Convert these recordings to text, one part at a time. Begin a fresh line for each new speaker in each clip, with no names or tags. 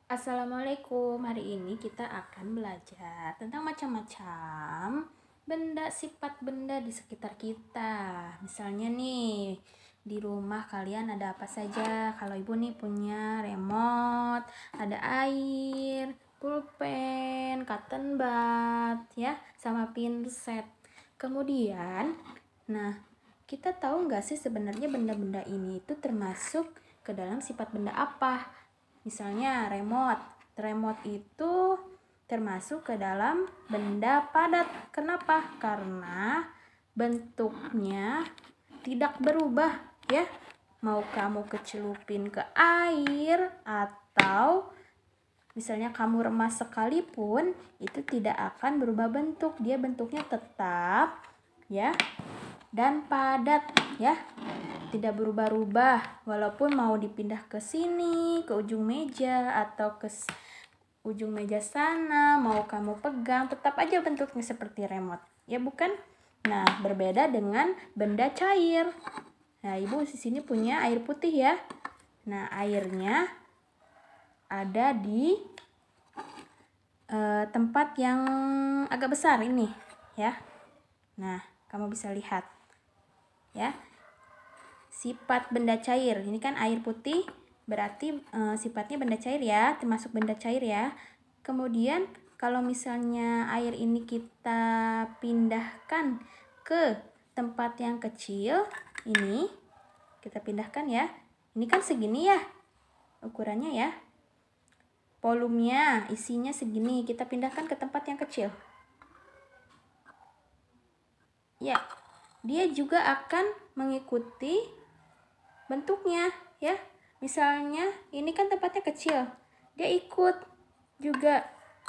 Assalamualaikum, hari ini kita akan belajar tentang macam-macam benda, sifat benda di sekitar kita. Misalnya nih, di rumah kalian ada apa saja? Kalau ibu nih punya remote, ada air, pulpen, cotton bud, ya, sama pinset. Kemudian, nah, kita tahu nggak sih sebenarnya benda-benda ini itu termasuk ke dalam sifat benda apa? Misalnya remote. Remote itu termasuk ke dalam benda padat. Kenapa? Karena bentuknya tidak berubah, ya. Mau kamu kecelupin ke air atau misalnya kamu remas sekalipun, itu tidak akan berubah bentuk. Dia bentuknya tetap, ya, dan padat, ya, tidak berubah-ubah. Walaupun mau dipindah ke sini, ke ujung meja atau ke ujung meja sana, mau kamu pegang, tetap aja bentuknya seperti remote, ya bukan? Nah, berbeda dengan benda cair. Nah, ibu di sini punya air putih, ya. Nah, airnya ada di tempat yang agak besar ini, ya. Nah, kamu bisa lihat, ya. Sifat benda cair, ini kan air putih, berarti sifatnya benda cair, ya, termasuk benda cair, ya. Kemudian kalau misalnya air ini kita pindahkan ke tempat yang kecil, ini kita pindahkan, ya. Ini kan segini, ya, ukurannya, ya. Volumenya, isinya segini, kita pindahkan ke tempat yang kecil. Ya, dia juga akan mengikuti bentuknya, ya. Misalnya ini kan tempatnya kecil, dia ikut juga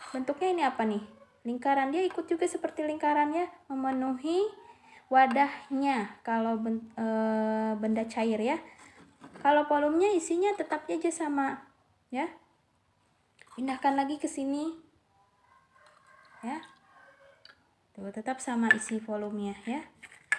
bentuknya. Ini apa nih? Lingkaran. Dia ikut juga seperti lingkarannya, memenuhi wadahnya kalau benda cair, ya. Kalau volumenya, isinya tetap aja sama, ya. Pindahkan lagi ke sini, ya. Tuh, tetap sama isi volumenya, ya.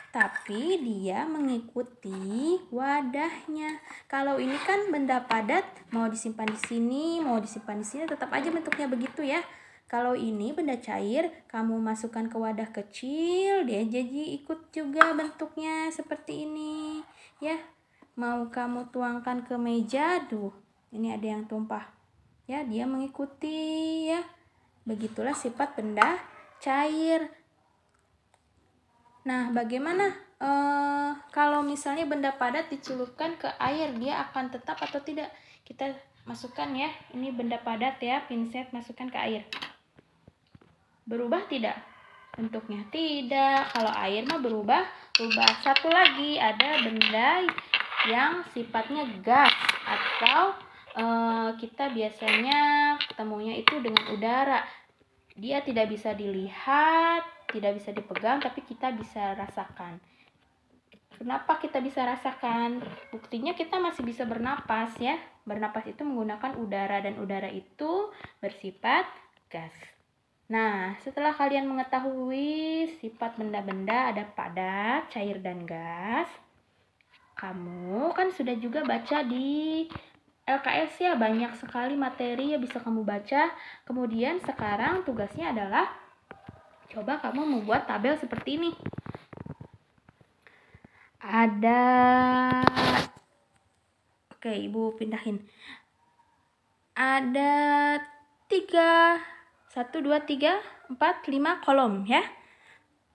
Tapi dia mengikuti wadahnya. Kalau ini kan benda padat, mau disimpan di sini, mau disimpan di sini, tetap aja bentuknya begitu, ya. Kalau ini benda cair, kamu masukkan ke wadah kecil, dia jadi ikut juga bentuknya seperti ini, ya. Mau kamu tuangkan ke meja, tuh, ini ada yang tumpah, ya, dia mengikuti, ya. Begitulah sifat benda cair. Nah, bagaimana kalau misalnya benda padat dicelupkan ke air, dia akan tetap atau tidak? Kita masukkan, ya, ini benda padat, ya, pinset, masukkan ke air. Berubah tidak bentuknya? Tidak. Kalau air mah berubah. Satu lagi, ada benda yang sifatnya gas atau kita biasanya ketemunya itu dengan udara. Dia tidak bisa dilihat, tidak bisa dipegang, tapi kita bisa rasakan. Kenapa kita bisa rasakan? Buktinya kita masih bisa bernapas, ya. Bernapas itu menggunakan udara, dan udara itu bersifat gas. Nah, setelah kalian mengetahui sifat benda-benda ada padat, cair, dan gas, kamu kan sudah juga baca di LKS, ya, banyak sekali materi yang bisa kamu baca. Kemudian sekarang tugasnya adalah coba kamu membuat tabel seperti ini. Oke, ibu pindahin. Ada 1, 2, 3, 4, 5 kolom, ya.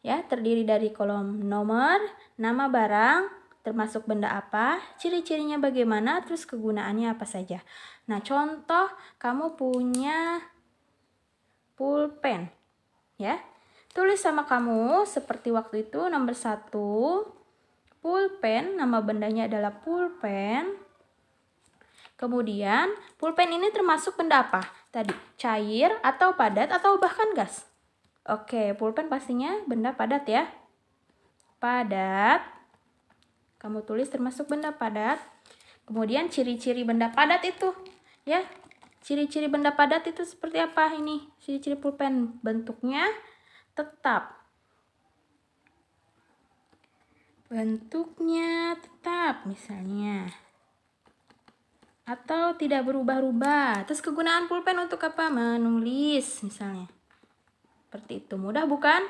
Ya, terdiri dari kolom nomor, nama barang, termasuk benda apa, ciri-cirinya bagaimana, terus kegunaannya apa saja. Nah, contoh kamu punya pulpen, ya. Tulis sama kamu seperti waktu itu nomor 1, pulpen, nama bendanya adalah pulpen. Kemudian, pulpen ini termasuk benda apa? Tadi, cair atau padat atau bahkan gas? Oke, pulpen pastinya benda padat, ya. Padat. Kamu tulis termasuk benda padat. Kemudian ciri-ciri benda padat itu, ya. Ciri-ciri benda padat itu seperti apa ini? Ciri-ciri pulpen, bentuknya tetap. Bentuknya tetap, misalnya. atau tidak berubah-ubah. Terus kegunaan pulpen untuk apa? Menulis misalnya. Seperti itu. Mudah bukan?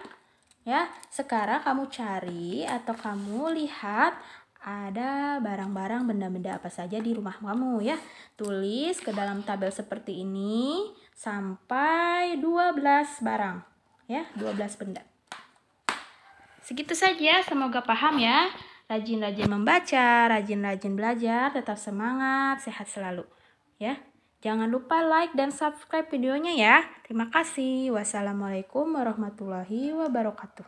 Ya, sekarang kamu cari atau kamu lihat ada barang-barang benda-benda apa saja di rumah kamu ya. Tulis ke dalam tabel seperti ini sampai 12 barang ya, 12 benda. Segitu saja, semoga paham ya. Rajin-rajin membaca, rajin-rajin belajar, tetap semangat, sehat selalu ya. Jangan lupa like dan subscribe videonya ya. Terima kasih. Wassalamualaikum warahmatullahi wabarakatuh.